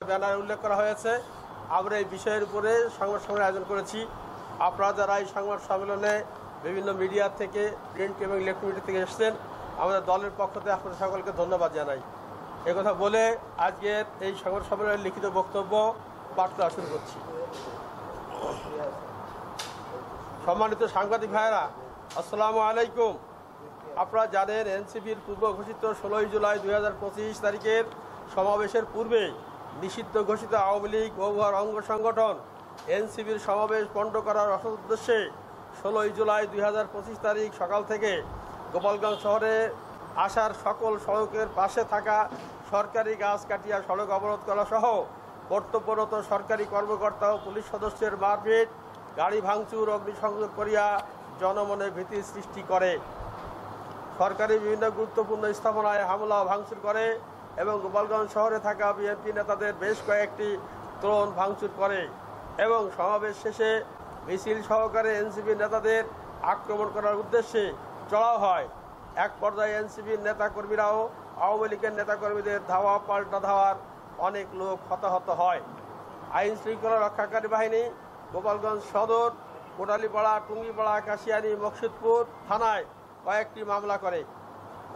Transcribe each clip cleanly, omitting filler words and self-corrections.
ব্যানারে উল্লেখ করা হয়েছে। আমরা এই বিষয়ের উপরে সংবাদ সম্মেলন আয়োজন করেছি। আপনারা যারা এই সংবাদ সম্মেলনে বিভিন্ন মিডিয়া থেকে, প্রিন্ট এবং ইলেকট্রনিক মিডিয়া থেকে এসেছেন, আমাদের দলের পক্ষ থেকে আপনাদের সকলকে ধন্যবাদ জানাই। একথা বলে আজকের এই সংবাদ সম্মেলনের লিখিত বক্তব্য পাঠ করা শুরু করছি। সম্মানিত সাংবাদিক ভাইয়েরা, আসসালামু আলাইকুম। আপনারা জানেন, এনসিপির পূর্ব ঘোষিত 16 জুলাই 2025 তারিখের সমাবেশের পূর্বে নিষিদ্ধ ঘোষিত আওয়ামী লীগ ও উহার অঙ্গ সংগঠন এনসিপির সমাবেশ পণ্ড করার উদ্দেশ্যে 16 জুলাই 2025 তারিখ সকাল থেকে গোপালগঞ্জ শহরে আসার সকল সড়কের পাশে থাকা সরকারি গাছ কাটিয়া সড়ক অবরোধ করা সহ কর্তব্যরত সরকারি কর্মকর্তা ও পুলিশ সদস্যের মারপিট, গাড়ি ভাঙচুর, অগ্নিসংযোগ করিয়া জনমনে ভীতি সৃষ্টি করে, সরকারি বিভিন্ন গুরুত্বপূর্ণ স্থাপনায় হামলা ভাঙচুর করে এবং গোপালগঞ্জ শহরে থাকা বিএনপি নেতাদের বেশ কয়েকটি তোরণ ভাঙচুর করে এবং সমাবেশ শেষে মিছিল সহকারে এনসিপি নেতাদের আক্রমণ করার উদ্দেশ্যে চড়াও হয়। এক পর্যায়ে এনসিপির নেতাকর্মীরাও আওয়ামী লীগের নেতাকর্মীদের ধাওয়া পাল্টা ধাওয়ার অনেক লোক হতাহত হয়। আইন শৃঙ্খলা রক্ষাকারী বাহিনী গোপালগঞ্জ সদর, কোটালীপাড়া, টুঙ্গিপাড়া, কাশিয়ানী, মকসুদপুর থানায় কয়েকটি মামলা করে।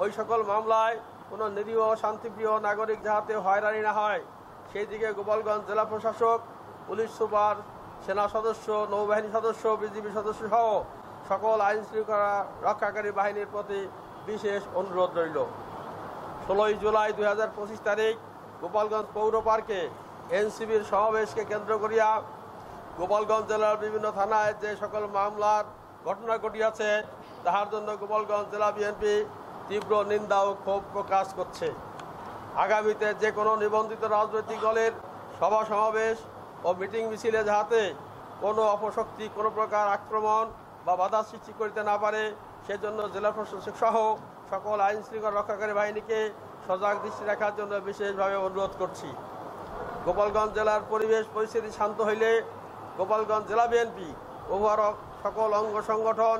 ওই সকল মামলায় কোনো নিরীহ শান্তিপ্রিয় নাগরিক যাহাতে হয়রানি না হয় সেই দিকে গোপালগঞ্জ জেলা প্রশাসক, পুলিশ সুপার, সেনা সদস্য, নৌবাহিনী সদস্য, বিজিবি সদস্য সহ সকল আইন শৃঙ্খলা রক্ষাকারী বাহিনীর প্রতি বিশেষ অনুরোধ রইল। 16 জুলাই 2025 তারিখ গোপালগঞ্জ পৌর পার্কে এনসিবির সমাবেশকে কেন্দ্র করিয়া গোপালগঞ্জ জেলার বিভিন্ন থানায় যে সকল মামলার ঘটনা ঘটিয়াছে তাহার জন্য গোপালগঞ্জ জেলা বিএনপি তীব্র নিন্দা ও ক্ষোভ প্রকাশ করছে। আগামীতে যে কোনো নিবন্ধিত রাজনৈতিক দলের সভা সমাবেশ ও মিটিং মিছিলে যাহাতে কোনো অপশক্তি কোনো প্রকার আক্রমণ বা বাধা সৃষ্টি করিতে না পারে সেজন্য জেলা প্রশাসক সহ সকল আইন শৃঙ্খলা রক্ষাকারী বাহিনীকে সজাগ দৃষ্টি রাখার জন্য বিশেষভাবে অনুরোধ করছি। গোপালগঞ্জ জেলার পরিবেশ পরিস্থিতি শান্ত হইলে গোপালগঞ্জ জেলা বিএনপি উহার সকল অঙ্গ সংগঠন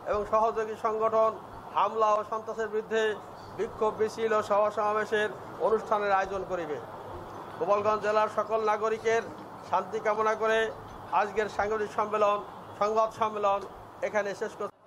এবং সহযোগী সংগঠন হামলা ও সন্ত্রাসের বিরুদ্ধে বিক্ষোভ মিছিল ও সভা সমাবেশের অনুষ্ঠানের আয়োজন করিবে। গোপালগঞ্জ জেলার সকল নাগরিকের শান্তি কামনা করে আজকের সংবাদ সম্মেলন এখানে শেষ করছি।